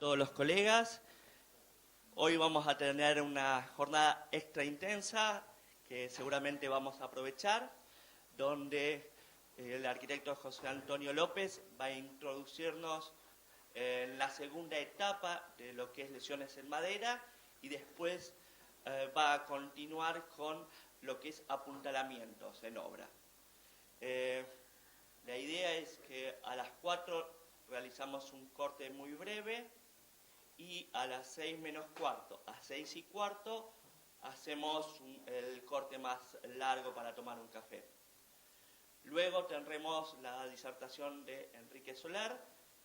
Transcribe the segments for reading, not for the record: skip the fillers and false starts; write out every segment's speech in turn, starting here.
todos los colegas. Hoy vamos a tener una jornada extra intensa que seguramente vamos a aprovechar, donde el arquitecto José Antonio López va a introducirnos en la segunda etapa de lo que es lesiones en madera y después va a continuar con lo que es apuntalamientos en obra. La idea es que a las 4 realizamos un corte muy breve y a las 6 menos cuarto, a 6 y cuarto, hacemos el corte más largo para tomar un café. Luego tendremos la disertación de Enrique Soler,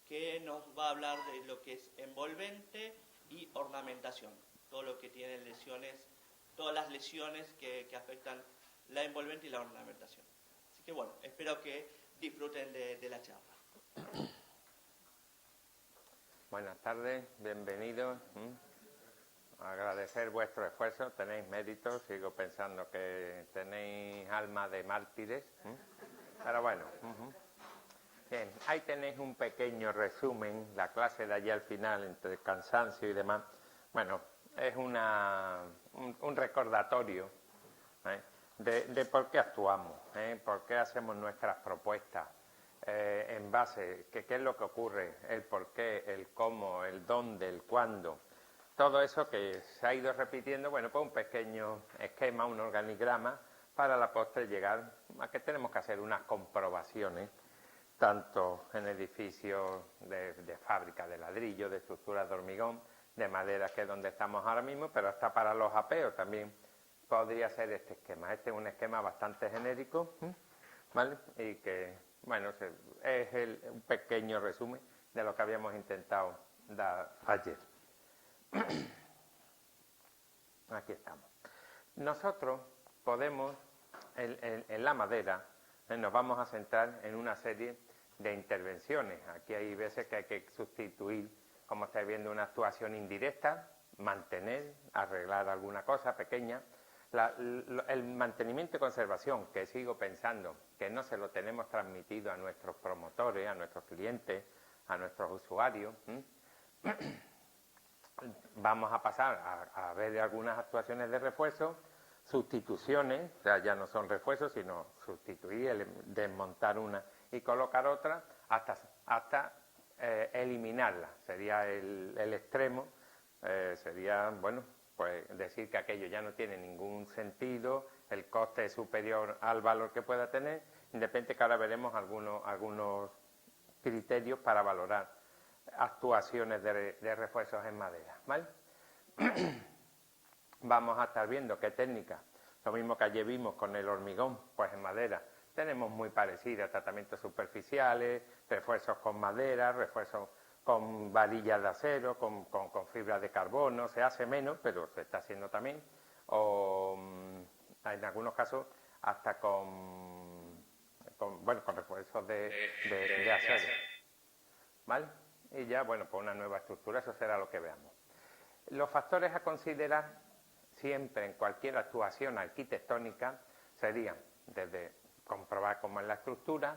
que nos va a hablar de lo que es envolvente y ornamentación, todo lo que tiene lesiones, todas las lesiones que afectan la envolvente y la ornamentación. Así que bueno, espero que disfruten de la charla. Buenas tardes, bienvenidos. Agradecer vuestro esfuerzo, tenéis méritos, sigo pensando que tenéis alma de mártires. Pero bueno, bien, ahí tenéis un pequeño resumen, la clase de allí al final, entre cansancio y demás. Bueno, es un recordatorio de por qué actuamos, por qué hacemos nuestras propuestas, en base, qué es lo que ocurre, el por qué, el cómo, el dónde, el cuándo. Todo eso que se ha ido repitiendo, bueno, pues un pequeño esquema, un organigrama, para la postre llegar a que tenemos que hacer unas comprobaciones, tanto en edificios de fábrica de ladrillo, de estructuras de hormigón, de madera, que es donde estamos ahora mismo, pero hasta para los apeos también podría ser este esquema. Este es un esquema bastante genérico, ¿vale? Y que, bueno, es un pequeño resumen de lo que habíamos intentado dar ayer. Aquí estamos. Nosotros podemos, en la madera, nos vamos a centrar en una serie de intervenciones. Aquí hay veces que hay que sustituir, como estáis viendo, una actuación indirecta, mantener, arreglar alguna cosa pequeña. El mantenimiento y conservación, que sigo pensando que no se lo tenemos transmitido a nuestros promotores, a nuestros clientes, a nuestros usuarios. Vamos a pasar a ver algunas actuaciones de refuerzo, sustituciones, o sea, ya no son refuerzos, sino sustituir, desmontar una y colocar otra, hasta eliminarla. Sería el extremo, sería, bueno, pues decir que aquello ya no tiene ningún sentido, el coste es superior al valor que pueda tener, independientemente que ahora veremos algunos criterios para valorar actuaciones de refuerzos en madera, ¿vale? Vamos a estar viendo qué técnicas, lo mismo que ayer vimos con el hormigón, pues en madera tenemos muy parecidas, tratamientos superficiales, refuerzos con madera, refuerzos con varillas de acero, con fibra de carbono, se hace menos, pero se está haciendo también, o en algunos casos hasta con refuerzos de acero, ¿vale? Y ya, bueno, pues una nueva estructura, eso será lo que veamos. Los factores a considerar siempre en cualquier actuación arquitectónica serían desde comprobar cómo es la estructura,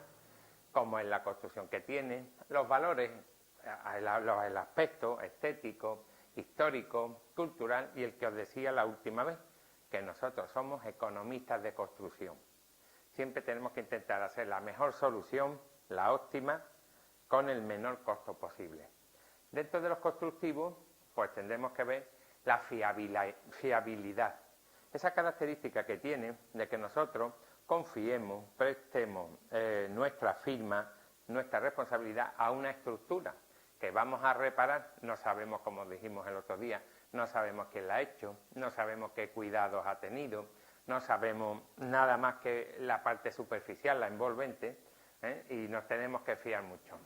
cómo es la construcción que tiene, los valores, el aspecto estético, histórico, cultural y el que os decía la última vez, que nosotros somos economistas de construcción. Siempre tenemos que intentar hacer la mejor solución, la óptima, con el menor costo posible. Dentro de los constructivos, pues tendremos que ver la fiabilidad. Esa característica que tiene de que nosotros confiemos, prestemos nuestra firma, nuestra responsabilidad a una estructura que vamos a reparar, no sabemos, como dijimos el otro día, no sabemos quién la ha hecho, no sabemos qué cuidados ha tenido, no sabemos nada más que la parte superficial, la envolvente, y nos tenemos que fiar mucho.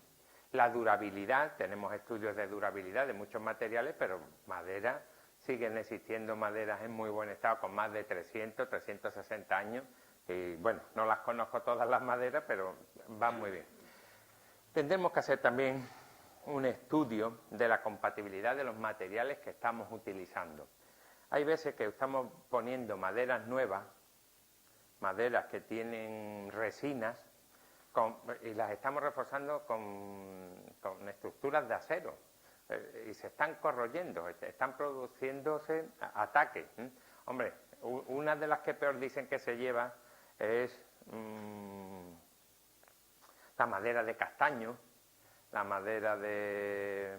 La durabilidad, tenemos estudios de durabilidad de muchos materiales, pero madera, siguen existiendo maderas en muy buen estado con más de 300, 360 años y bueno, no las conozco todas las maderas, pero van muy bien. Tendremos que hacer también un estudio de la compatibilidad de los materiales que estamos utilizando. Hay veces que estamos poniendo maderas nuevas, maderas que tienen resinas, y las estamos reforzando con estructuras de acero, y se están corroyendo, están produciéndose ataques. Hombre, una de las que peor dicen que se lleva es la madera de castaño, la madera de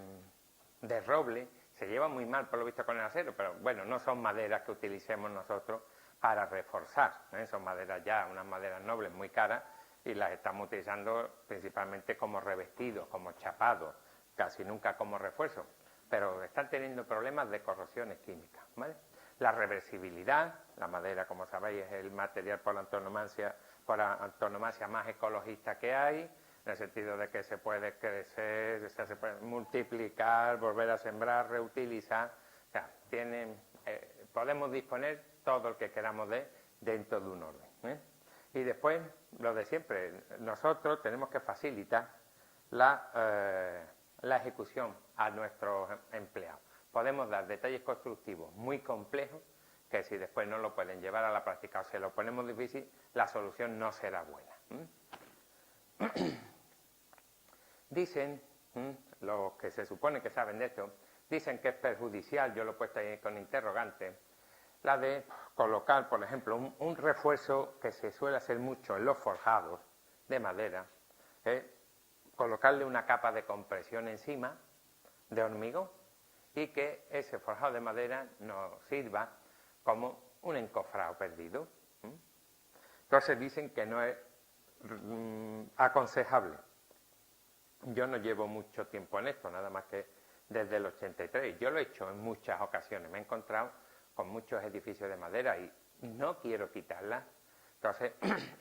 roble. Se lleva muy mal por lo visto con el acero, pero bueno, no son maderas que utilicemos nosotros para reforzar, son maderas ya, unas maderas nobles muy caras, y las estamos utilizando principalmente como revestidos, como chapados, casi nunca como refuerzo, pero están teniendo problemas de corrosiones químicas, ¿vale? La reversibilidad, la madera, como sabéis, es el material por antonomasia más ecologista que hay, en el sentido de que se puede crecer, se puede multiplicar, volver a sembrar, reutilizar, o sea, podemos disponer todo el que queramos dentro de un orden, Y después, lo de siempre, nosotros tenemos que facilitar la ejecución a nuestros empleados. Podemos dar detalles constructivos muy complejos que si después no lo pueden llevar a la práctica o se lo ponemos difícil, la solución no será buena. Dicen, los que se supone que saben de esto, dicen que es perjudicial, yo lo he puesto ahí con interrogante, la de colocar, por ejemplo, un refuerzo que se suele hacer mucho en los forjados de madera, colocarle una capa de compresión encima de hormigón y que ese forjado de madera nos sirva como un encofrado perdido. Entonces dicen que no es aconsejable. Yo no llevo mucho tiempo en esto, nada más que desde el 83. Yo lo he hecho en muchas ocasiones, me he encontrado con muchos edificios de madera y no quiero quitarla. Entonces,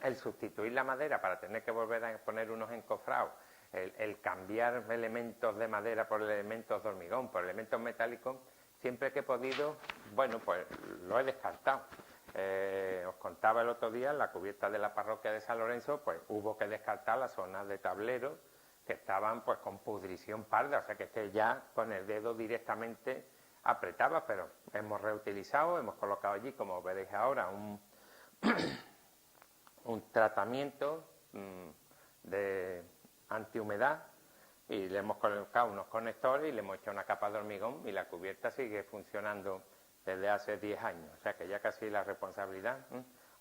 el sustituir la madera para tener que volver a poner unos encofrados, el cambiar elementos de madera por elementos de hormigón, por elementos metálicos, siempre que he podido, bueno, pues lo he descartado. Os contaba el otro día, en la cubierta de la parroquia de San Lorenzo, pues hubo que descartar las zonas de tablero que estaban pues con pudrición parda, o sea que es que ya con el dedo directamente apretaba, pero hemos reutilizado, hemos colocado allí, como veréis ahora, un tratamiento de antihumedad y le hemos colocado unos conectores y le hemos hecho una capa de hormigón y la cubierta sigue funcionando desde hace 10 años, o sea que ya casi la responsabilidad,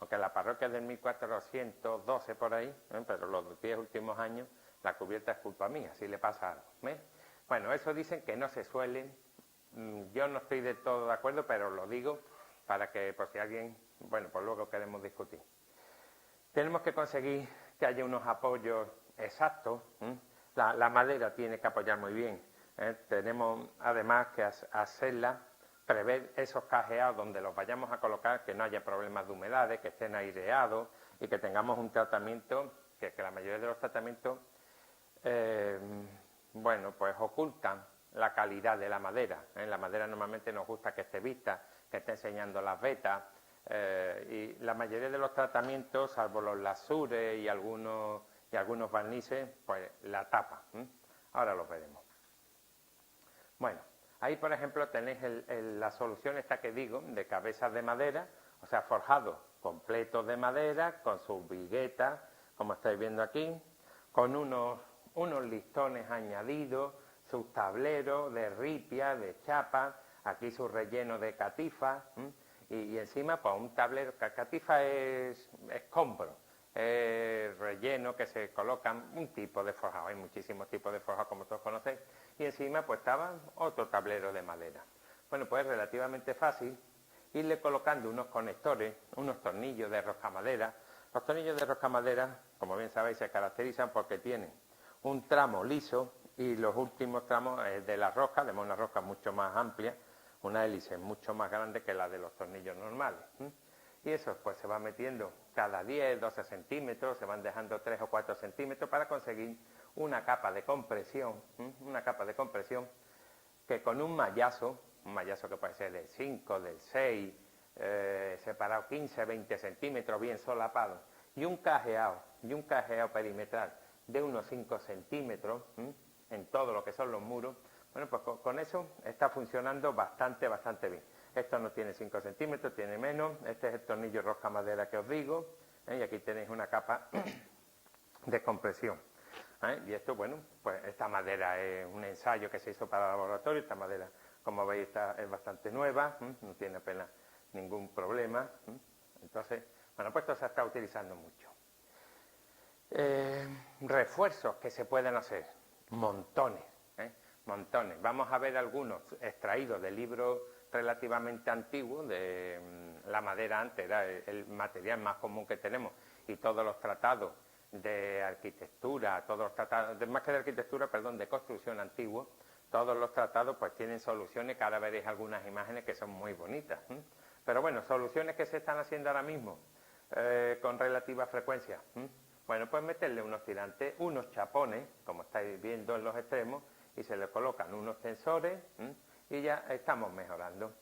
aunque la parroquia es del 1412 por ahí, pero los 10 últimos años la cubierta es culpa mía, si le pasa algo. Bueno, eso dicen que no se suelen, yo no estoy de todo de acuerdo, pero lo digo para que, por si alguien, bueno, pues luego queremos discutir. Tenemos que conseguir que haya unos apoyos exactos, la madera tiene que apoyar muy bien, tenemos además que hacerla, prever esos cajeados donde los vayamos a colocar, que no haya problemas de humedades, que estén aireados y que tengamos un tratamiento, que la mayoría de los tratamientos, bueno, pues ocultan la calidad de la madera. La madera normalmente nos gusta que esté vista, que esté enseñando las vetas, y la mayoría de los tratamientos, salvo los lasures y algunos barnices, pues la tapan. Ahora lo veremos. Bueno, ahí por ejemplo tenéis la solución esta que digo, de cabezas de madera, o sea, forjados completos de madera, con sus viguetas, como estáis viendo aquí, con unos listones añadidos, sus tableros de ripia, de chapa, aquí su relleno de catifa, y encima pues un tablero, catifa es escombro, relleno que se colocan un tipo de forjado, hay muchísimos tipos de forjado como todos conocéis, y encima pues estaba otro tablero de madera. Bueno, pues es relativamente fácil irle colocando unos conectores, unos tornillos de roscamadera. Los tornillos de roscamadera, como bien sabéis, se caracterizan porque tienen un tramo liso y los últimos tramos de la rosca, además una rosca mucho más amplia, una hélice mucho más grande que la de los tornillos normales. Y eso pues se va metiendo cada 10, 12 centímetros, se van dejando 3 o 4 centímetros para conseguir una capa de compresión, que con un mallazo que puede ser del 5, del 6, separado 15, 20 centímetros, bien solapado, y un cajeado perimetral de unos 5 centímetros en todo lo que son los muros. Bueno, pues con eso está funcionando bastante bien. Esto no tiene 5 centímetros, tiene menos. Este es el tornillo rosca madera que os digo, y aquí tenéis una capa de compresión. Y esto, bueno, pues esta madera es un ensayo que se hizo para el laboratorio. Esta madera, como veis, es bastante nueva, no tiene apenas ningún problema. Entonces, bueno, pues esto se está utilizando mucho. Refuerzos que se pueden hacer, montones, montones. Vamos a ver algunos extraídos de libros relativamente antiguos. La madera antes era el material más común que tenemos, y todos los tratados de arquitectura, todos los tratados, más que de arquitectura, perdón, de construcción antiguos, todos los tratados pues tienen soluciones, que ahora veréis algunas imágenes que son muy bonitas. Pero bueno, soluciones que se están haciendo ahora mismo con relativa frecuencia. Bueno, pues meterle unos tirantes, unos chapones, como estáis viendo en los extremos, y se le colocan unos tensores y ya estamos mejorando.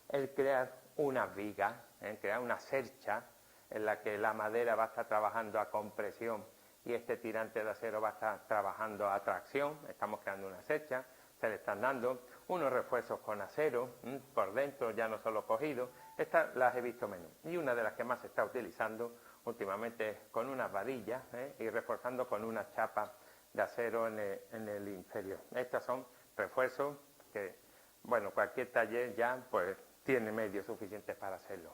El crear unas vigas, crear una cercha en la que la madera va a estar trabajando a compresión y este tirante de acero va a estar trabajando a tracción. Estamos creando una cercha, se le están dando unos refuerzos con acero por dentro, ya no solo cogidos. Estas las he visto menos. Y una de las que más se está utilizando últimamente es con unas varillas y reforzando con unas chapas de acero en el inferior. Estos son refuerzos que, bueno, cualquier taller ya pues tiene medios suficientes para hacerlo.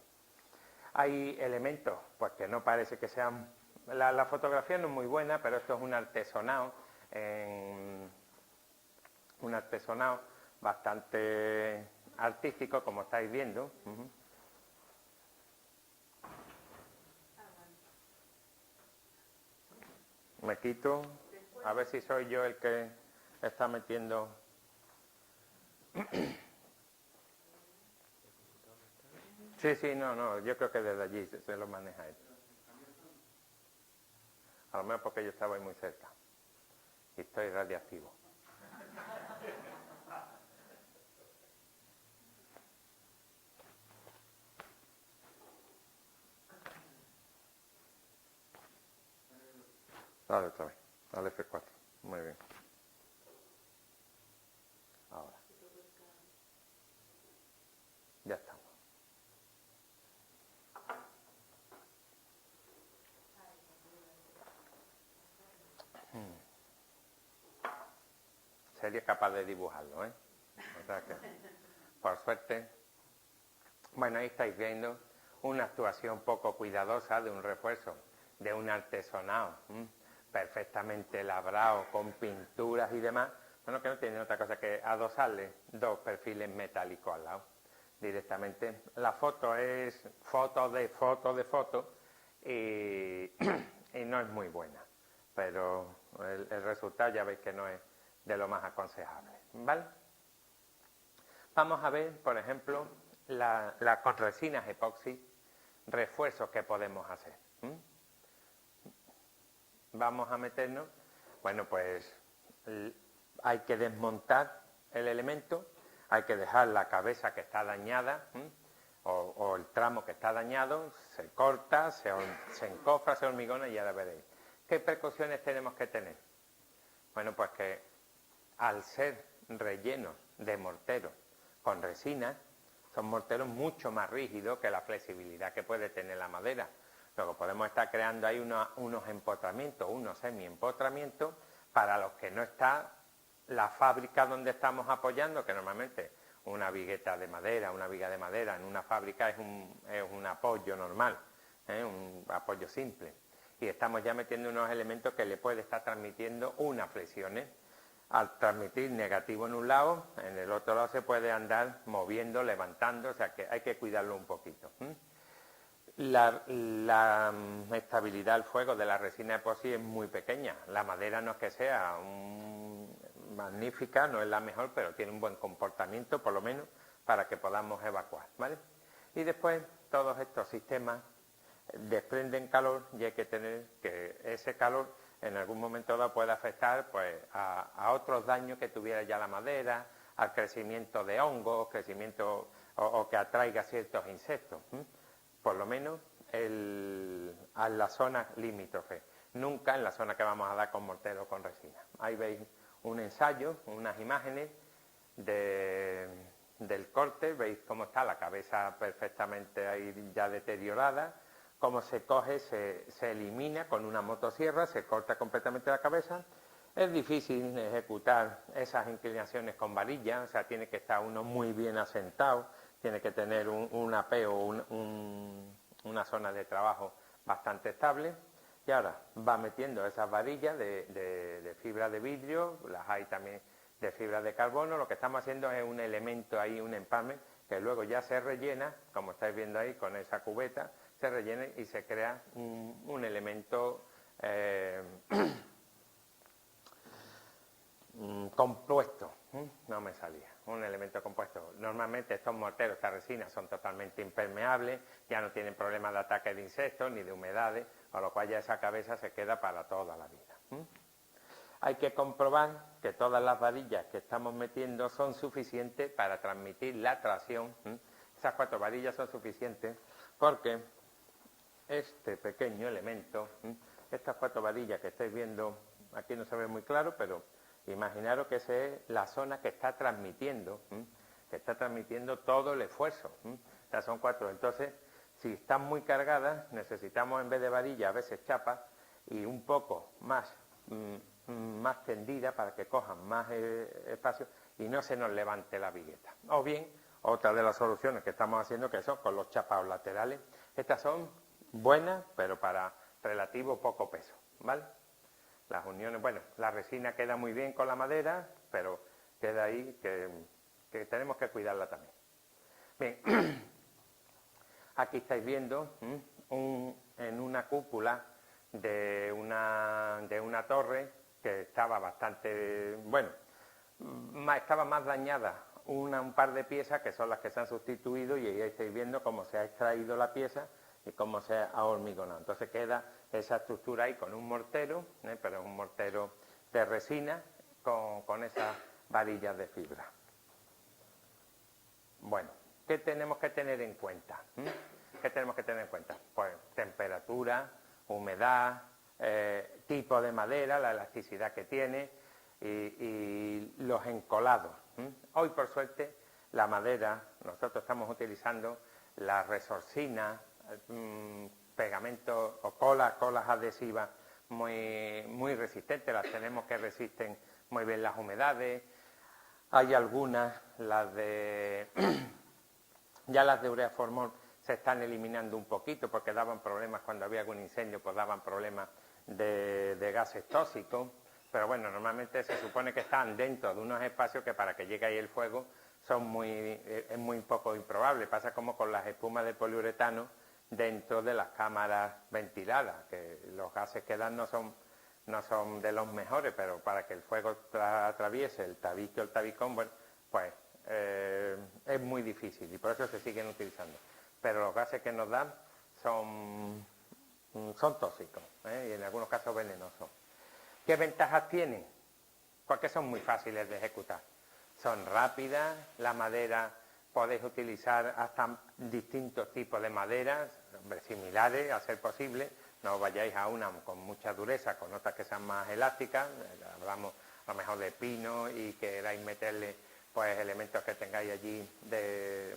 Hay elementos pues que no parece que sean... La fotografía no es muy buena, pero esto es un artesonado, bastante artístico, como estáis viendo. Me quito, a ver si soy yo el que está metiendo... Sí, no, yo creo que desde allí se lo maneja él. A lo mejor porque yo estaba ahí muy cerca y estoy radiactivo. Dale otra vez, dale F4, muy bien. Ahora. Ya estamos. Sería capaz de dibujarlo, ¿eh? O sea que, por suerte. Bueno, ahí estáis viendo una actuación poco cuidadosa de un refuerzo, de un artesonado, perfectamente labrado, con pinturas y demás. Bueno, que no tiene otra cosa que adosarle dos perfiles metálicos al lado, directamente. La foto es foto de foto y no es muy buena, pero el resultado ya veis que no es de lo más aconsejable, ¿vale? Vamos a ver, por ejemplo, con resinas epoxi, refuerzos que podemos hacer. Vamos a meternos, bueno, pues hay que desmontar el elemento, hay que dejar la cabeza que está dañada o el tramo que está dañado, se corta, se encofra, se hormigona y ahora veréis. ¿Qué precauciones tenemos que tener? Bueno, pues que al ser rellenos de morteros con resina, son morteros mucho más rígidos que la flexibilidad que puede tener la madera. Luego podemos estar creando ahí unos empotramientos, unos semi-empotramientos, para los que no está la fábrica donde estamos apoyando, que normalmente una vigueta de madera, una viga de madera en una fábrica es un apoyo normal, un apoyo simple. Y estamos ya metiendo unos elementos que le puede estar transmitiendo unas flexiones. Al transmitir negativo en un lado, en el otro lado se puede andar moviendo, levantando, o sea que hay que cuidarlo un poquito. La estabilidad al fuego de la resina epoxi es muy pequeña. La madera no es que sea magnífica, no es la mejor, pero tiene un buen comportamiento, por lo menos, para que podamos evacuar, ¿vale? Y después todos estos sistemas desprenden calor y hay que tener que ese calor en algún momento dado puede afectar pues a otros daños que tuviera ya la madera, al crecimiento de hongos, o que atraiga ciertos insectos. Por lo menos a la zona limítrofe, nunca en la zona que vamos a dar con mortero o con resina. Ahí veis un ensayo, unas imágenes del corte, veis cómo está la cabeza perfectamente ahí ya deteriorada, cómo se coge, se elimina con una motosierra, se corta completamente la cabeza Es difícil ejecutar esas inclinaciones con varilla, o sea, tiene que estar uno muy bien asentado, tiene que tener un apeo, una zona de trabajo bastante estable. Y ahora va metiendo esas varillas de fibra de vidrio, las hay también de fibra de carbono. Lo que estamos haciendo es un elemento ahí, un empalme, que luego ya se rellena, como estáis viendo ahí con esa cubeta, se rellena y se crea un elemento compuesto, no me salía, un elemento compuesto. Normalmente estos morteros, estas resinas son totalmente impermeables, ya no tienen problemas de ataque de insectos ni de humedades, con lo cual ya esa cabeza se queda para toda la vida. Hay que comprobar que todas las varillas que estamos metiendo son suficientes para transmitir la tracción. Esas 4 varillas son suficientes porque este pequeño elemento, estas 4 varillas que estáis viendo, aquí no se ve muy claro, pero imaginaros que esa es la zona que está transmitiendo todo el esfuerzo. Estas son 4. Entonces, si están muy cargadas, necesitamos en vez de varilla a veces chapa y un poco más tendida para que cojan más espacio y no se nos levante la vigueta. O bien, otra de las soluciones que estamos haciendo que son con los chapados laterales. Estas son buenas, pero para relativo poco peso, ¿vale? Las uniones, bueno, la resina queda muy bien con la madera, pero queda ahí que tenemos que cuidarla también. Bien, aquí estáis viendo en una cúpula de una torre que estaba bastante, bueno, estaba más dañada un par de piezas que son las que se han sustituido y ahí estáis viendo cómo se ha extraído la pieza y cómo se ha hormigonado. Entonces queda esa estructura ahí con un mortero, pero es un mortero de resina con esas varillas de fibra. Bueno, ¿qué tenemos que tener en cuenta? ¿Qué tenemos que tener en cuenta? Pues temperatura, humedad, tipo de madera, la elasticidad que tiene y los encolados. Hoy, por suerte, la madera, nosotros estamos utilizando la resorcina, pegamentos o colas adhesivas muy resistentes, las tenemos que resisten muy bien las humedades. Hay algunas, ya las de urea formol se están eliminando un poquito porque daban problemas cuando había algún incendio, pues daban problemas de gases tóxicos, pero bueno, normalmente se supone que están dentro de unos espacios que para que llegue ahí el fuego es muy poco improbable. Pasa como con las espumas de poliuretano dentro de las cámaras ventiladas, que los gases que dan no son de los mejores, pero para que el fuego atraviese el tabique o el tabicón, bueno, pues es muy difícil y por eso se siguen utilizando. Pero los gases que nos dan son tóxicos y en algunos casos venenosos. ¿Qué ventajas tienen? Porque son muy fáciles de ejecutar. Son rápidas, la madera podéis utilizar hasta distintos tipos de maderas, similares a ser posible, no vayáis a una con mucha dureza, con otras que sean más elásticas, hablamos a lo mejor de pino y queráis meterle pues elementos que tengáis allí de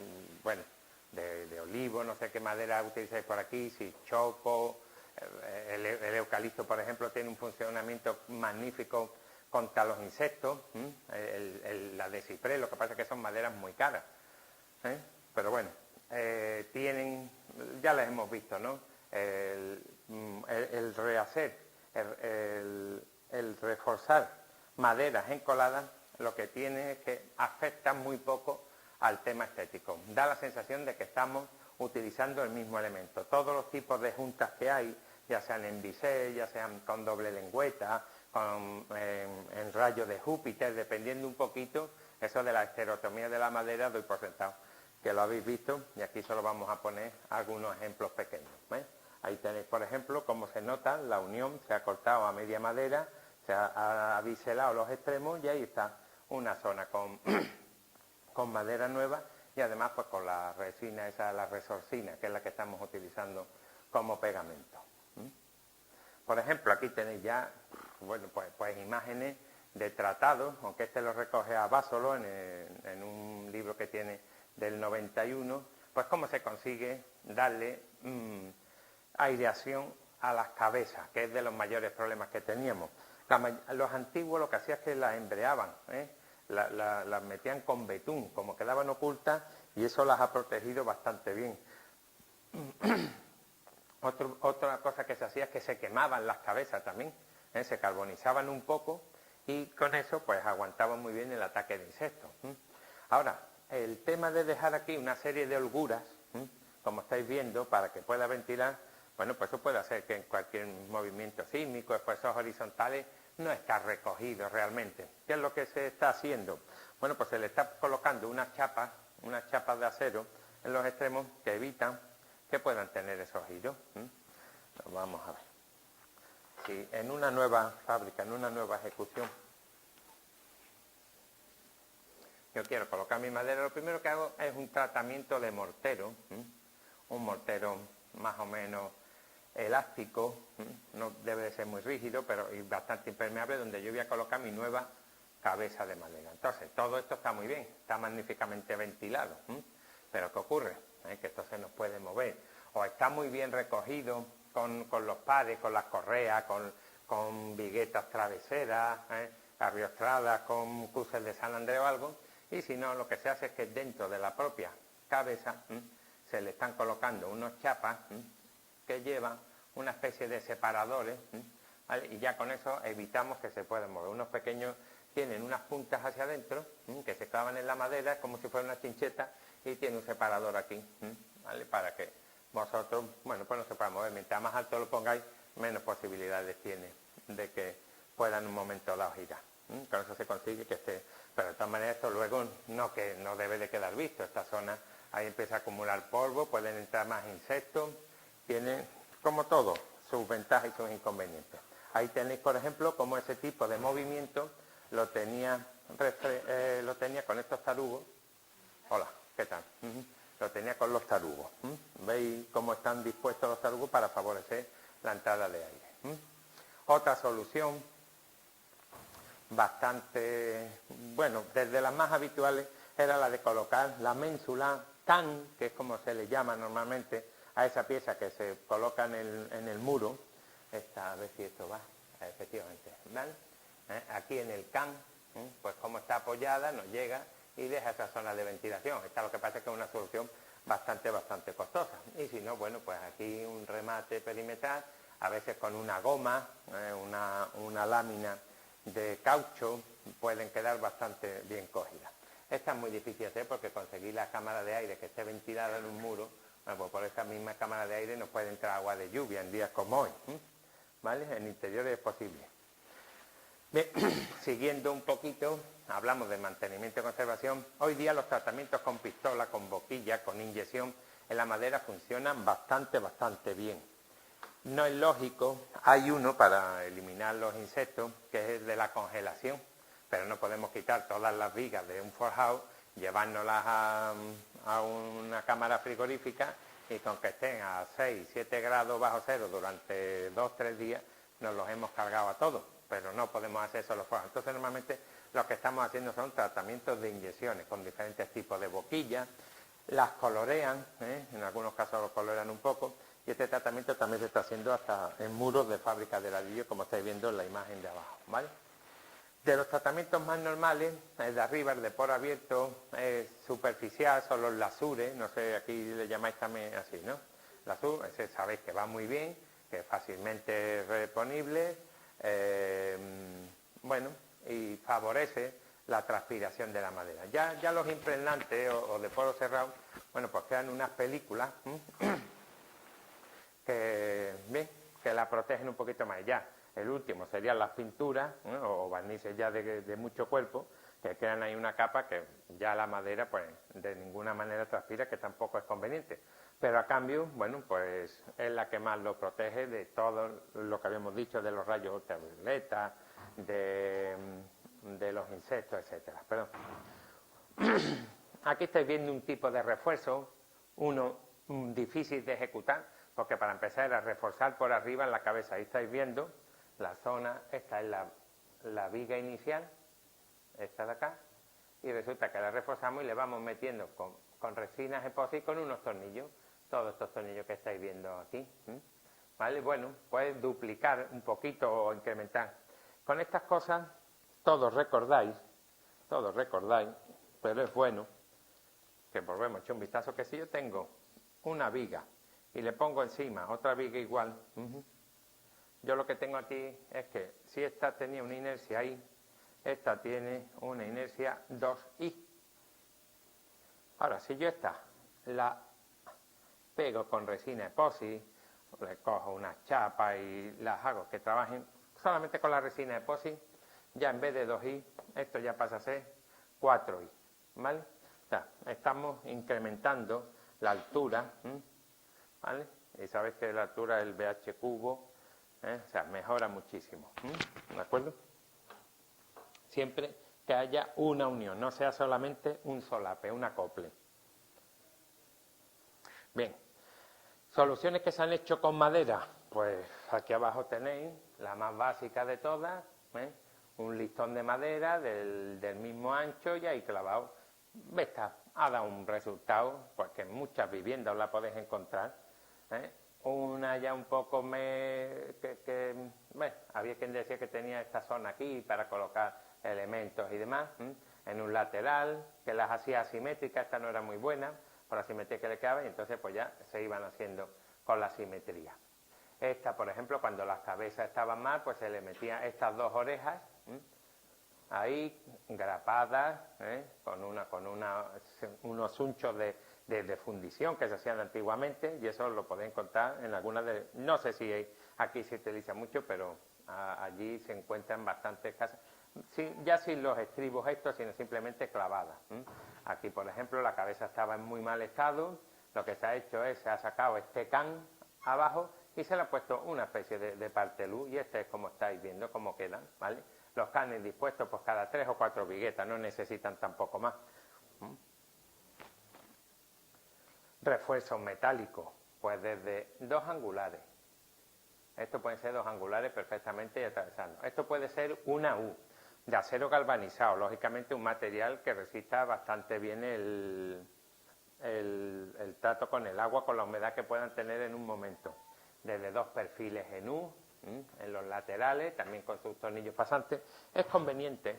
olivo, no sé qué madera utilizáis por aquí, si choco, el eucalipto por ejemplo tiene un funcionamiento magnífico contra los insectos, la de ciprés, lo que pasa es que son maderas muy caras, pero bueno, tienen, ya las hemos visto, ¿no? El rehacer, el reforzar maderas encoladas, lo que tiene es que afecta muy poco al tema estético. Da la sensación de que estamos utilizando el mismo elemento. Todos los tipos de juntas que hay, ya sean en bisel, ya sean con doble lengüeta, en rayo de Júpiter, dependiendo un poquito, eso de la estereotomía de la madera, doy por sentado que lo habéis visto y aquí solo vamos a poner algunos ejemplos pequeños. Ahí tenéis, por ejemplo, cómo se nota la unión, se ha cortado a media madera, se ha biselado los extremos y ahí está una zona con madera nueva y además pues con la resina, la resorcina, que es la que estamos utilizando como pegamento. Por ejemplo, aquí tenéis ya, bueno, pues imágenes de tratados, aunque este lo recoge a Basolo en un libro que tiene del 91, pues cómo se consigue darle aireación a las cabezas, que es de los mayores problemas que teníamos. Los antiguos lo que hacían es que las embreaban, las metían con betún, como quedaban ocultas, y eso las ha protegido bastante bien. Otra cosa que se hacía es que se quemaban las cabezas también, se carbonizaban un poco y con eso pues aguantaban muy bien el ataque de insectos. Ahora, el tema de dejar aquí una serie de holguras, como estáis viendo, para que pueda ventilar, bueno, pues eso puede hacer que en cualquier movimiento sísmico, esfuerzos horizontales, no está recogido realmente. ¿Qué es lo que se está haciendo? Bueno, pues se le está colocando unas chapas de acero en los extremos que evitan que puedan tener esos giros. Vamos a ver. Si en una nueva fábrica, en una nueva ejecución, yo quiero colocar mi madera, lo primero que hago es un tratamiento de mortero, un mortero más o menos elástico, no debe de ser muy rígido, pero y bastante impermeable, donde yo voy a colocar mi nueva cabeza de madera. Entonces, todo esto está muy bien, está magníficamente ventilado, pero ¿qué ocurre? Que esto se nos puede mover, o está muy bien recogido con los pares, con las correas, con viguetas traveseras, arriostradas, con cruces de San Andrés o algo, y si no, lo que se hace es que dentro de la propia cabeza se le están colocando unos chapas que llevan una especie de separadores, ¿vale? Y ya con eso evitamos que se puedan mover. Unos pequeños tienen unas puntas hacia adentro que se clavan en la madera como si fuera una chincheta y tiene un separador aquí, ¿vale? Para que vosotros, bueno, pues no se puedan mover. Mientras más alto lo pongáis, menos posibilidades tiene de que pueda en un momento dado girar. Con eso se consigue que esté, pero de todas maneras esto luego no debe de quedar visto. Esta zona ahí empieza a acumular polvo, pueden entrar más insectos, tiene como todo sus ventajas y sus inconvenientes. Ahí tenéis, por ejemplo, como ese tipo de movimiento lo tenía con estos tarugos. Hola, ¿qué tal? Lo tenía con los tarugos. ¿Veis cómo están dispuestos los tarugos para favorecer la entrada de aire? Otra solución bastante, bueno, desde las más habituales, era la de colocar la ménsula can, que es como se le llama normalmente a esa pieza que se coloca en el muro. A ver si esto va, efectivamente, ¿vale? Aquí en el can, pues como está apoyada, nos llega y deja esa zona de ventilación. Esta lo que pasa es que es una solución bastante costosa. Y si no, bueno, pues aquí un remate perimetral, a veces con una goma, una lámina de caucho, pueden quedar bastante bien cogidas. Esta es muy difícil de hacer porque conseguir la cámara de aire que esté ventilada en un muro, bueno, pues por esa misma cámara de aire no puede entrar agua de lluvia en días como hoy, ¿vale? En interiores es posible. Bien, siguiendo un poquito, hablamos de mantenimiento y conservación. Hoy día los tratamientos con pistola, con boquilla, con inyección en la madera funcionan bastante bien. No es lógico, hay uno para eliminar los insectos, que es el de la congelación, pero no podemos quitar todas las vigas de un forjado, llevárnoslas a una cámara frigorífica y con que estén a 6, 7 grados bajo cero durante 2, 3 días, nos los hemos cargado a todos, pero no podemos hacer eso los forjados. Entonces normalmente lo que estamos haciendo son tratamientos de inyecciones con diferentes tipos de boquillas, las colorean, en algunos casos los colorean un poco, y este tratamiento también se está haciendo hasta en muros de fábricas de ladrillo, como estáis viendo en la imagen de abajo, ¿vale? De los tratamientos más normales, el de arriba, el de poro abierto, superficial, son los lasures, no sé, aquí le llamáis también así, ¿no? Lasur, ese sabéis que va muy bien, que es fácilmente reponible, bueno, y favorece la transpiración de la madera. Ya los impregnantes o de poro cerrado, bueno, pues crean unas películas que la protegen un poquito más. Ya, el último serían las pinturas, ¿no? O barnices ya de mucho cuerpo, que crean ahí una capa que ya la madera, pues, de ninguna manera transpira, que tampoco es conveniente. Pero a cambio, bueno, pues es la que más lo protege de todo lo que habíamos dicho, de los rayos ultravioleta, de los insectos, etcétera. Perdón. Aquí estáis viendo un tipo de refuerzo, uno difícil de ejecutar, porque para empezar era reforzar por arriba en la cabeza. Ahí estáis viendo la zona, esta es la viga inicial, esta de acá, y resulta que la reforzamos y le vamos metiendo con resinas epoxi y con unos tornillos, todos estos tornillos que estáis viendo aquí, ¿vale? Bueno, puedes duplicar un poquito o incrementar Con estas cosas todos recordáis, pero es bueno que volvemos a echar un vistazo, que si yo tengo una viga y le pongo encima otra viga igual, yo lo que tengo aquí es que si esta tenía una inercia I, esta tiene una inercia 2I. Ahora, si yo esta la pego con resina epoxi, le cojo unas chapas y las hago que trabajen solamente con la resina epoxi, ya en vez de 2i, esto ya pasa a ser 4i, ¿vale? O sea, estamos incrementando la altura, ¿vale? Y sabéis que la altura del BH cubo, o sea, mejora muchísimo, ¿de acuerdo? Siempre que haya una unión, no sea solamente un solape, un acople. Bien, soluciones que se han hecho con madera, pues aquí abajo tenéis la más básica de todas, un listón de madera del mismo ancho y ahí clavado. Esta ha dado un resultado, pues que en muchas viviendas la podéis encontrar. Una ya un poco había quien decía que tenía esta zona aquí para colocar elementos y demás, en un lateral, que las hacía asimétricas, esta no era muy buena, por la simetría que le quedaba, y entonces pues ya se iban haciendo con la simetría. Esta, por ejemplo, cuando las cabezas estaban mal, pues se le metían estas dos orejas, ahí grapadas, con unos unchos de fundición que se hacían antiguamente, y eso lo podéis encontrar en algunas de... No sé si aquí se utiliza mucho, pero allí se encuentran bastantes casas, ya sin los estribos estos, sino simplemente clavadas. Aquí, por ejemplo, la cabeza estaba en muy mal estado, lo que se ha hecho es, se ha sacado este can abajo y se le ha puesto una especie de partelú, y este es como estáis viendo cómo quedan, ¿vale? Los canes dispuestos pues cada 3 o 4 viguetas, no necesitan tampoco más. Refuerzos metálicos, pues desde 2 angulares. Esto pueden ser 2 angulares perfectamente y atravesando. Esto puede ser una U, de acero galvanizado, lógicamente un material que resista bastante bien el trato con el agua, con la humedad que puedan tener en un momento. Desde 2 perfiles en U, en los laterales, también con sus tornillos pasantes. Es conveniente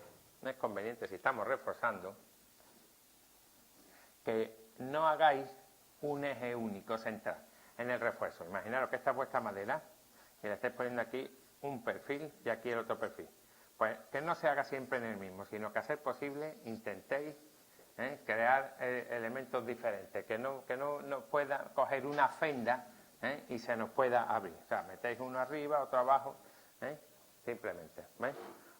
si estamos reforzando, que no hagáis un eje único central en el refuerzo. Imaginaros que esta es vuestra madera y le estáis poniendo aquí un perfil y aquí el otro perfil. Pues que no se haga siempre en el mismo, sino que a ser posible intentéis crear elementos diferentes, que no pueda coger una fenda y se nos pueda abrir. O sea, metéis uno arriba, otro abajo, simplemente, ¿veis?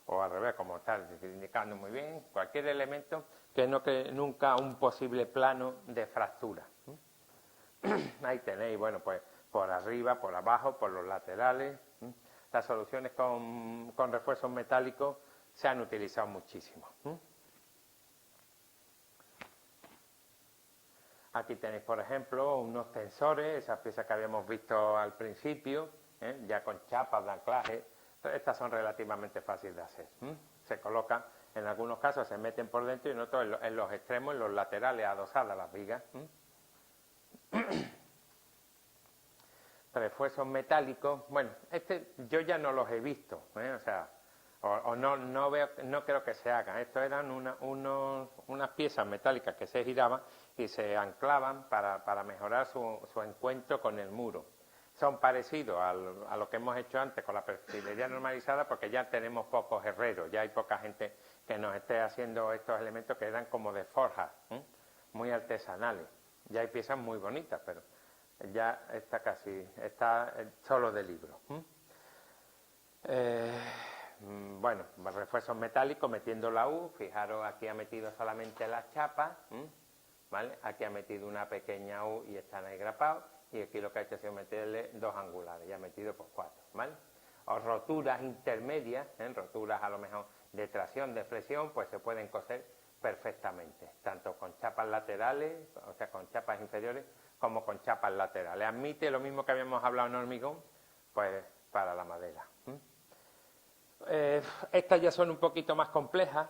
O al revés, como está indicando muy bien, cualquier elemento que no cree nunca un posible plano de fractura. Ahí tenéis, bueno, pues por arriba, por abajo, por los laterales. Las soluciones con refuerzos metálicos se han utilizado muchísimo. Aquí tenéis, por ejemplo, unos tensores, esas piezas que habíamos visto al principio, ya con chapas de anclaje. Estas son relativamente fáciles de hacer. Se colocan, en algunos casos se meten por dentro y en otros en los extremos, en los laterales, adosadas las vigas. Refuerzos metálicos, bueno, yo ya no los he visto, o sea, no creo que se hagan. Estos eran unas piezas metálicas que se giraban y se anclaban para mejorar su encuentro con el muro. Son parecidos a lo que hemos hecho antes con la perfilería normalizada, porque ya tenemos pocos herreros, ya hay poca gente que nos esté haciendo estos elementos que eran como de forja, muy artesanales. Ya hay piezas muy bonitas, pero ya está solo de libro. Bueno, refuerzos metálicos metiendo la U, fijaros, aquí ha metido solamente la chapa, ¿vale? Aquí ha metido una pequeña U y están ahí grapados, y aquí lo que ha hecho ha sido meterle 2 angulares, ya ha metido por 4, ¿vale? O roturas intermedias, roturas a lo mejor de tracción, de flexión, pues se pueden coser perfectamente, tanto con chapas laterales, o sea, con chapas inferiores, como con chapas laterales. Admite lo mismo que habíamos hablado en hormigón, pues para la madera. Estas ya son un poquito más complejas,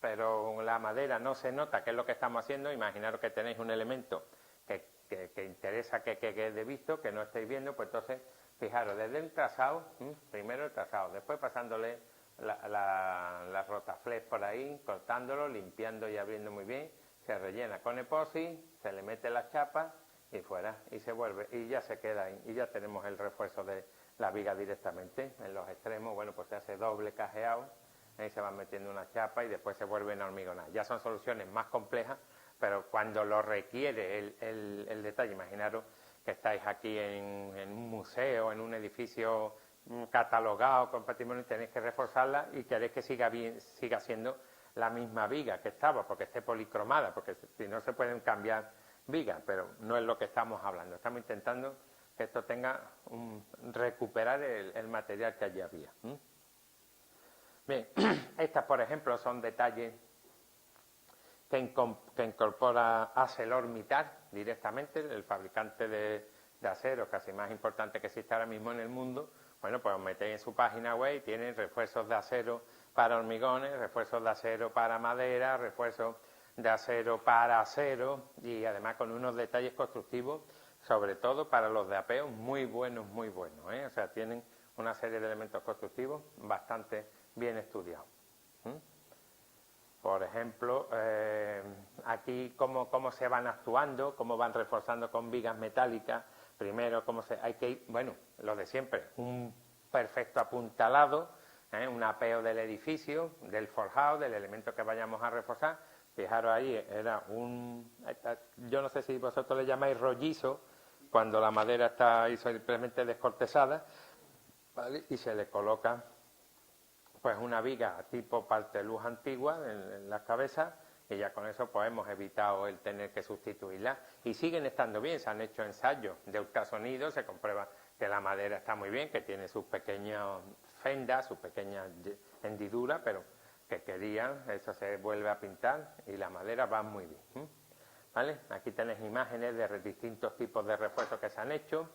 pero la madera no se nota qué es lo que estamos haciendo. Imaginaros que tenéis un elemento que interesa que quede visto, que no estáis viendo, pues entonces, fijaros, desde el trazado, primero el trazado, después pasándole la rotaflex por ahí, cortándolo, limpiando y abriendo muy bien, se rellena con epoxi, se le mete la chapa y fuera, y se vuelve, y ya se queda ahí, y ya tenemos el refuerzo de la viga directamente. En los extremos, bueno, pues se hace doble cajeado, ahí se van metiendo una chapa y después se vuelven a hormigonar. Ya son soluciones más complejas, pero cuando lo requiere el detalle, imaginaros que estáis aquí en un museo, en un edificio catalogado con patrimonio, y tenéis que reforzarla y queréis que siga siendo la misma viga que estaba, porque esté policromada, porque si no se pueden cambiar vigas, pero no es lo que estamos hablando. Estamos intentando que esto tenga recuperar el material que allí había. Bien, estas, por ejemplo, son detalles que incorpora ArcelorMittal directamente, el fabricante de acero casi más importante que existe ahora mismo en el mundo. Bueno, pues os metéis en su página web y tienen refuerzos de acero para hormigones, refuerzos de acero para madera, refuerzos de acero para acero, y además con unos detalles constructivos, sobre todo para los de apeo, muy buenos, ¿eh? O sea, tienen una serie de elementos constructivos bastante bien estudiados. Por ejemplo, aquí cómo se van actuando, cómo van reforzando con vigas metálicas. Primero, hay que ir, bueno, lo de siempre, un perfecto apuntalado, un apeo del edificio, del forjado, del elemento que vayamos a reforzar. Fijaros ahí, era yo no sé si vosotros le llamáis rollizo, cuando la madera está ahí simplemente descortezada, ¿vale? Y se le coloca pues una viga tipo parteluz antigua en las cabezas, y ya con eso pues hemos evitado el tener que sustituirla, y siguen estando bien. Se han hecho ensayos de ultrasonido, se comprueba que la madera está muy bien, que tiene sus pequeñas fendas, sus pequeñas hendiduras, pero que querían, eso se vuelve a pintar y la madera va muy bien. ¿Vale? Aquí tenéis imágenes de distintos tipos de refuerzos que se han hecho,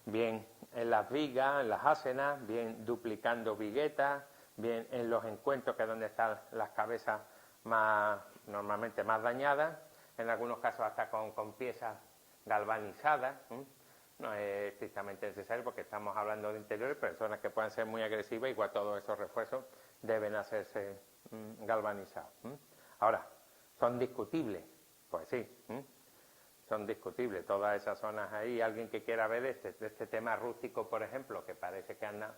bien en las vigas, en las ásenas, bien duplicando viguetas, bien en los encuentros, que es donde están las cabezas normalmente más dañadas, en algunos casos hasta con piezas galvanizadas. No es estrictamente necesario porque estamos hablando de interiores, pero zonas que puedan ser muy agresivas, igual todos esos refuerzos deben hacerse galvanizados. Ahora, ¿son discutibles? Pues sí, son discutibles todas esas zonas ahí. Alguien que quiera ver este tema rústico, por ejemplo, que parece que anda,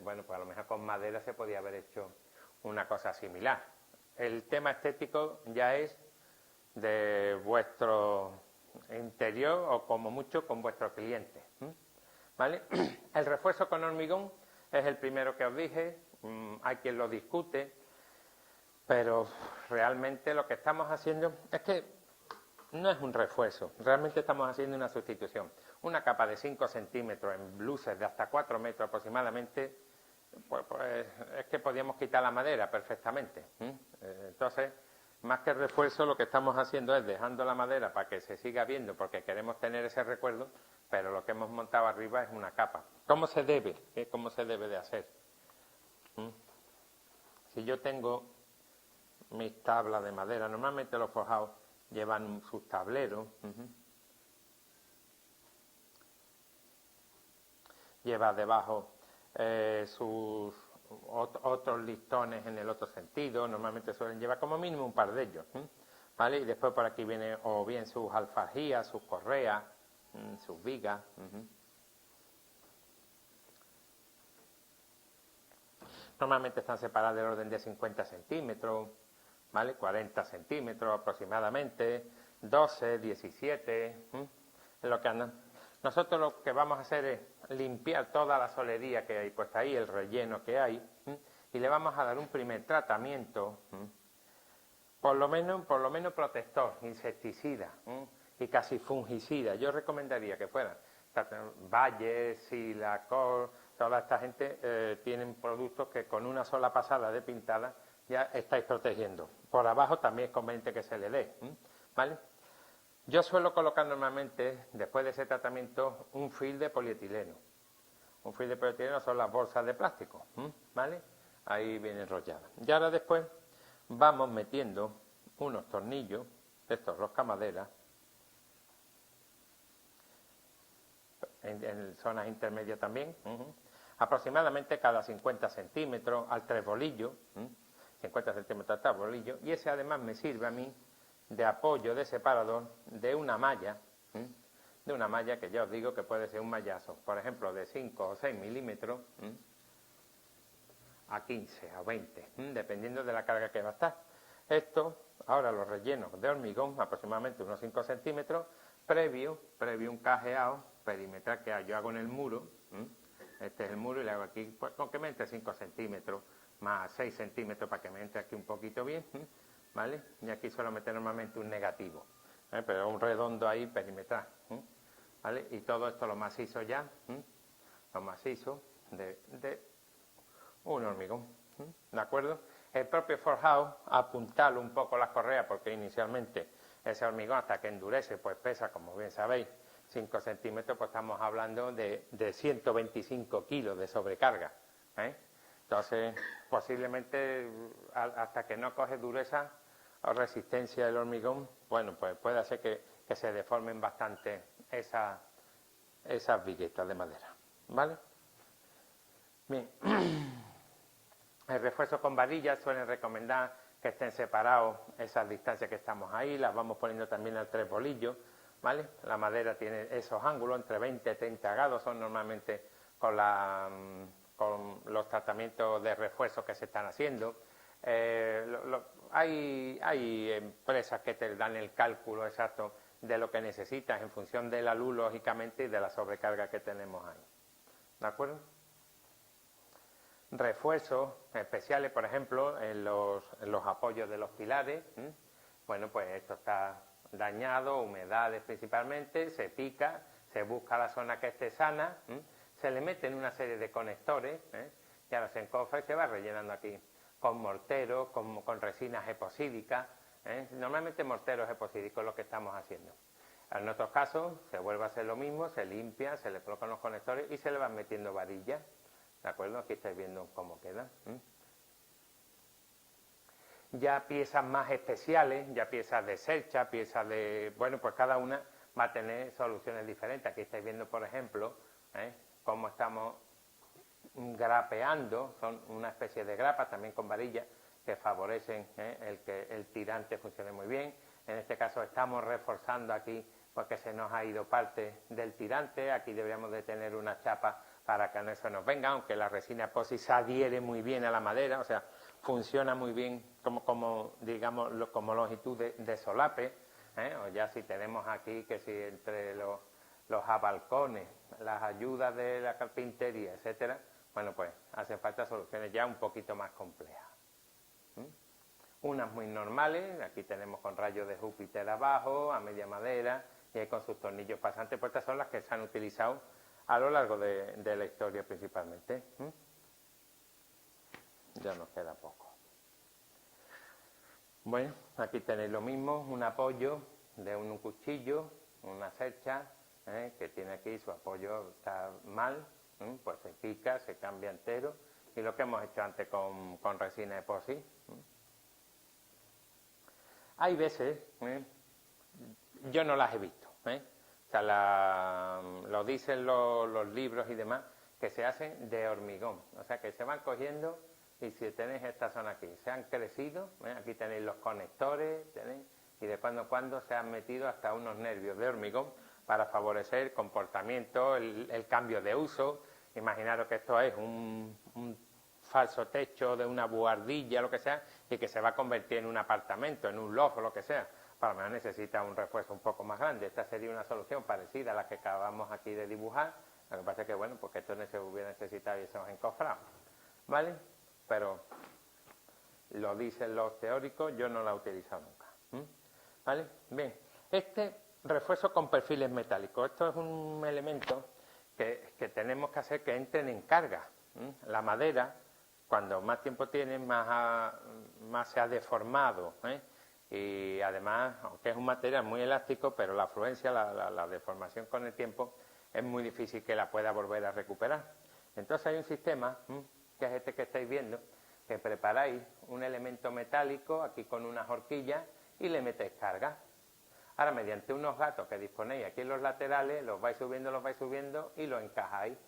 bueno, pues a lo mejor con madera se podía haber hecho una cosa similar. El tema estético ya es de vuestro interior, o como mucho con vuestro cliente. ¿Vale? El refuerzo con hormigón es el primero que os dije. Hay quien lo discute, pero realmente lo que estamos haciendo es que no es un refuerzo, realmente estamos haciendo una sustitución. Una capa de 5 centímetros en luces de hasta 4 metros aproximadamente, pues es que podíamos quitar la madera perfectamente. Entonces, más que refuerzo, lo que estamos haciendo es dejando la madera para que se siga viendo, porque queremos tener ese recuerdo, pero lo que hemos montado arriba es una capa. ¿Cómo se debe? ¿Cómo se debe de hacer? Si yo tengo mis tablas de madera, normalmente los forjados llevan sus tableros, lleva debajo sus otros listones en el otro sentido, normalmente suelen llevar como mínimo un par de ellos, ¿vale? Y después por aquí viene o bien sus alfajías, sus correas, sus vigas. Normalmente están separadas del orden de 50 centímetros, ¿vale? 40 centímetros aproximadamente, 12, 17, es lo que andan. Nosotros lo que vamos a hacer es limpiar toda la solería que hay puesta ahí, el relleno que hay, y le vamos a dar un primer tratamiento, por lo menos protector, insecticida, y casi fungicida. Yo recomendaría que fueran Bayer, Silacor, toda esta gente tienen productos que con una sola pasada de pintada ya estáis protegiendo. Por abajo también es conveniente que se le dé, ¿vale? Yo suelo colocar normalmente, después de ese tratamiento, un film de polietileno. Un film de polietileno son las bolsas de plástico, ¿vale? Ahí viene enrollada. Y ahora después vamos metiendo unos tornillos, estos roscamaderas, en zonas intermedias también. aproximadamente cada 50 centímetros al trebolillo, 50 centímetros al trebolillo, y ese además me sirve a mí de apoyo, de separador de una malla, que ya os digo que puede ser un mallazo, por ejemplo, de 5 o 6 milímetros a 15 o 20, dependiendo de la carga que va a estar. Esto ahora lo relleno de hormigón, aproximadamente unos 5 centímetros, previo un cajeado perimetral que yo hago en el muro. Este es el muro y le hago aquí, pues con que me entre 5 centímetros más 6 centímetros para que me entre aquí un poquito bien, ¿vale? Y aquí suelo meter normalmente un negativo, pero un redondo ahí perimetral, ¿vale? Y todo esto lo macizo ya, lo macizo de un hormigón, ¿de acuerdo? El propio forjado, apuntarlo un poco las correas, porque inicialmente ese hormigón hasta que endurece, pues pesa, como bien sabéis, 5 centímetros, pues estamos hablando de 125 kilos de sobrecarga, Entonces, posiblemente hasta que no coge dureza o resistencia del hormigón, bueno, pues puede hacer que se deformen bastante esas viguetas de madera, ¿vale? Bien. El refuerzo con varillas suelen recomendar que estén separados esas distancias que estamos ahí, las vamos poniendo también al trebolillo, ¿vale? La madera tiene esos ángulos entre 20 y 30 grados, son normalmente con los tratamientos de refuerzo que se están haciendo. Hay empresas que te dan el cálculo exacto de lo que necesitas en función de la luz, lógicamente, y de la sobrecarga que tenemos ahí. ¿De acuerdo? Refuerzos especiales, por ejemplo, en los apoyos de los pilares. Bueno, pues esto está dañado, humedades principalmente, se pica, se busca la zona que esté sana, se le meten una serie de conectores, y ahora se encofra y se va rellenando aquí con morteros, con resinas eposídicas. Normalmente morteros eposídicos es lo que estamos haciendo. En otros casos se vuelve a hacer lo mismo, se limpia, se le colocan los conectores y se le van metiendo varillas. ¿De acuerdo? Aquí estáis viendo cómo queda. Ya piezas más especiales, ya piezas de selcha, piezas de... Bueno, pues cada una va a tener soluciones diferentes. Aquí estáis viendo, por ejemplo, cómo estamos grapeando. Son una especie de grapas, también con varillas, que favorecen el que el tirante funcione muy bien. En este caso estamos reforzando aquí porque se nos ha ido parte del tirante. Aquí deberíamos de tener una chapa para que no se nos venga, aunque la resina epoxi se adhiere muy bien a la madera, o sea, funciona muy bien como digamos, como longitud de solape, o ya si tenemos aquí que si entre los abalcones, las ayudas de la carpintería, etcétera, bueno, pues hacen falta soluciones ya un poquito más complejas. Unas muy normales, aquí tenemos con rayos de Júpiter abajo, a media madera, y con sus tornillos pasantes, pues estas son las que se han utilizado a lo largo de la historia principalmente. Ya nos queda poco. Bueno, aquí tenéis lo mismo, un apoyo de un cuchillo, una cercha, que tiene aquí su apoyo, está mal, pues se pica, se cambia entero, y lo que hemos hecho antes con resina epoxi. Hay veces, yo no las he visto, o sea, lo dicen los libros y demás, que se hacen de hormigón, o sea, que se van cogiendo, y si tenéis esta zona aquí, se han crecido, aquí tenéis los conectores, y de cuando en cuando se han metido hasta unos nervios de hormigón para favorecer el comportamiento, el cambio de uso. Imaginaros que esto es un falso techo de una buhardilla, lo que sea, y que se va a convertir en un apartamento, en un loft o lo que sea. Para lo menos necesita un refuerzo un poco más grande. Esta sería una solución parecida a la que acabamos aquí de dibujar. Lo que pasa es que, bueno, porque esto no se hubiera necesitado y se nos encofrado, ¿vale? Pero lo dicen los teóricos, yo no la he utilizado nunca, ¿vale? Bien, este refuerzo con perfiles metálicos, esto es un elemento que tenemos que hacer que entren en carga. La madera, cuando más tiempo tiene, más se ha deformado, y además, aunque es un material muy elástico, pero la afluencia, la deformación con el tiempo, es muy difícil que la pueda volver a recuperar. Entonces hay un sistema, que es este que estáis viendo, que preparáis un elemento metálico aquí con unas horquillas y le metéis carga. Ahora, mediante unos gatos que disponéis aquí en los laterales, los vais subiendo y los encajáis.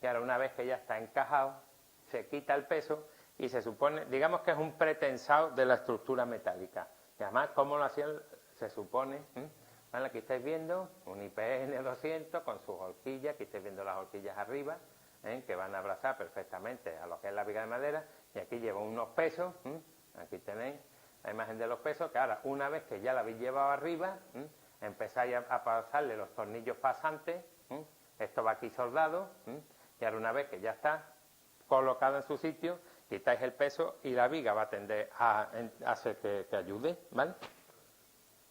Y ahora una vez que ya está encajado, se quita el peso y se supone, digamos que es un pretensado de la estructura metálica. Y además, ¿cómo lo hacían? Se supone, ¿vale? Aquí estáis viendo un IPN 200 con sus horquillas, aquí estáis viendo las horquillas arriba, que van a abrazar perfectamente a lo que es la viga de madera, y aquí llevo unos pesos, aquí tenéis la imagen de los pesos, que ahora, una vez que ya la habéis llevado arriba, empezáis a pasarle los tornillos pasantes, esto va aquí soldado, y ahora una vez que ya está colocado en su sitio, quitáis el peso y la viga va a tender a hacer que ayude, ¿vale?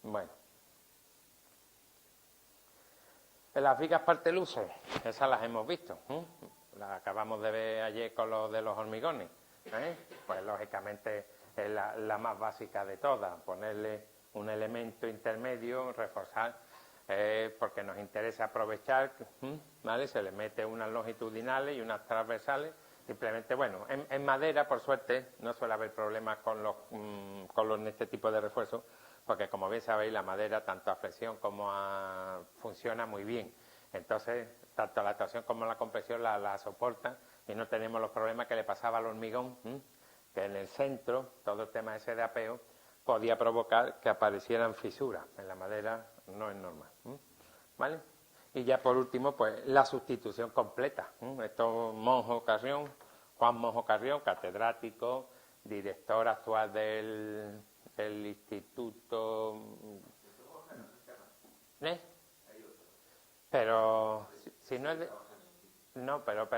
Bueno. Las vigas parteluces, esas las hemos visto, las acabamos de ver ayer con los de los hormigones, pues lógicamente es la más básica de todas, ponerle un elemento intermedio, reforzar, porque nos interesa aprovechar, ¿vale? Se le mete unas longitudinales y unas transversales. Simplemente, bueno, en madera, por suerte, no suele haber problemas con este tipo de refuerzos, porque como bien sabéis, la madera, tanto a flexión como funciona muy bien. Entonces, tanto la torsión como la compresión la soportan y no tenemos los problemas que le pasaba al hormigón, que en el centro, todo el tema ese de apeo, podía provocar que aparecieran fisuras. En la madera no es normal, ¿vale? Y ya por último, pues la sustitución completa. Esto Monjo Carrión, Juan Monjo Carrión, catedrático, director actual del instituto. Pero si no es de, no, pero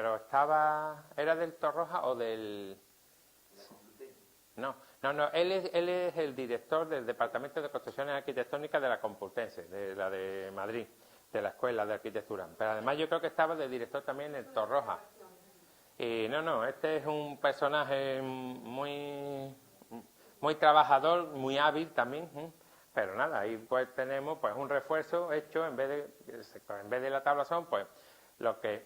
¿era del Torroja o del? No, él es el director del Departamento de Construcciones Arquitectónicas de la Complutense, de la de Madrid, de la Escuela de Arquitectura. Pero además yo creo que estaba de director también en el Torroja. Y este es un personaje muy trabajador, muy hábil también, pero nada, ahí pues tenemos pues un refuerzo hecho en vez de la tablazón, pues lo que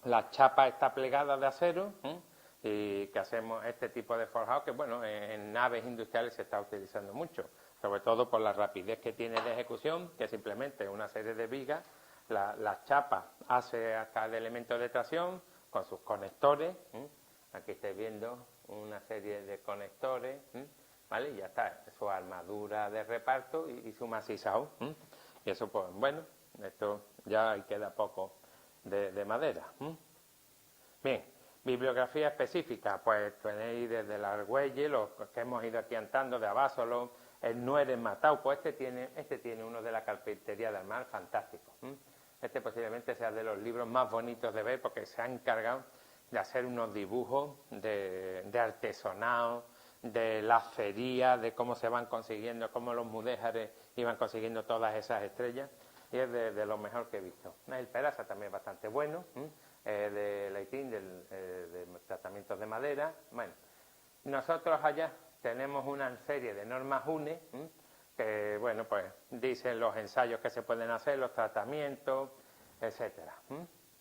la chapa está plegada de acero, y que hacemos este tipo de forjado que, bueno, en naves industriales se está utilizando mucho, sobre todo por la rapidez que tiene de ejecución, que simplemente una serie de vigas, la chapa hace hasta el elemento de tracción con sus conectores, aquí estáis viendo una serie de conectores, ¿vale? Y ya está, su armadura de reparto y su macizado, y eso, pues, bueno, esto ya ahí queda poco de madera. Bien. Bibliografía específica, pues tenéis desde la Argüelle, los que hemos ido aquí andando, de Abásolo, el Nuere Matau, pues este tiene uno de la carpintería del mar, fantástico. Este posiblemente sea de los libros más bonitos de ver, porque se ha encargado de hacer unos dibujos de artesonado, de las ferías, de cómo se van consiguiendo, cómo los mudéjares iban consiguiendo todas esas estrellas, y es de lo mejor que he visto. El Peraza también es bastante bueno, de Leitín, de tratamientos de madera. Bueno, nosotros allá tenemos una serie de normas UNE, que, bueno, pues dicen los ensayos que se pueden hacer, los tratamientos, etcétera,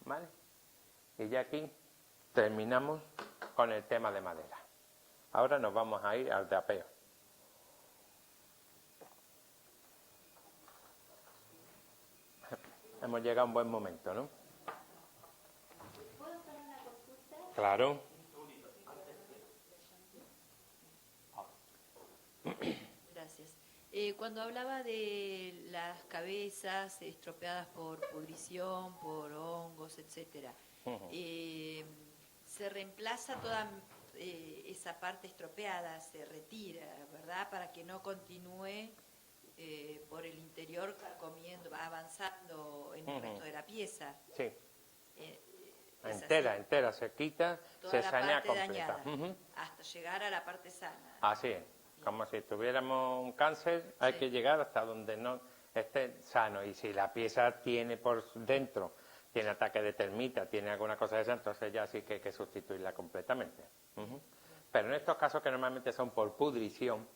¿vale? Y ya aquí terminamos con el tema de madera. Ahora nos vamos a ir al de apeo. Hemos llegado a un buen momento, ¿no? ¿Puedo hacer una consulta? Claro. Gracias. Cuando hablaba de las cabezas estropeadas por pudrición, por hongos, etcétera, se reemplaza toda esa parte estropeada, se retira, ¿verdad? Para que no continúe por el interior comiendo, avanzando en el resto de la pieza. Sí. Entera, se quita, toda se la sanea parte completa. dañada, hasta llegar a la parte sana. Así es, como si tuviéramos un cáncer, hay que llegar hasta donde no esté sano. Y si la pieza tiene por dentro, tiene ataque de termita, tiene alguna cosa de esa, entonces ya sí que hay que sustituirla completamente. Pero en estos casos, que normalmente son por pudrición,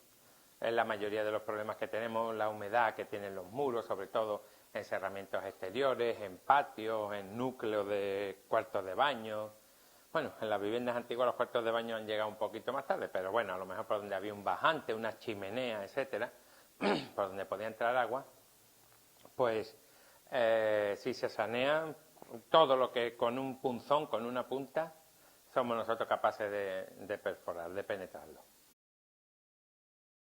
es la mayoría de los problemas que tenemos, la humedad que tienen los muros, sobre todo en cerramientos exteriores, en patios, en núcleos de cuartos de baño. Bueno, en las viviendas antiguas los cuartos de baño han llegado un poquito más tarde, pero bueno, a lo mejor por donde había un bajante, una chimenea, etcétera, por donde podía entrar agua, pues si se sanea todo lo que con un punzón, con una punta, somos nosotros capaces de perforar, de penetrarlo.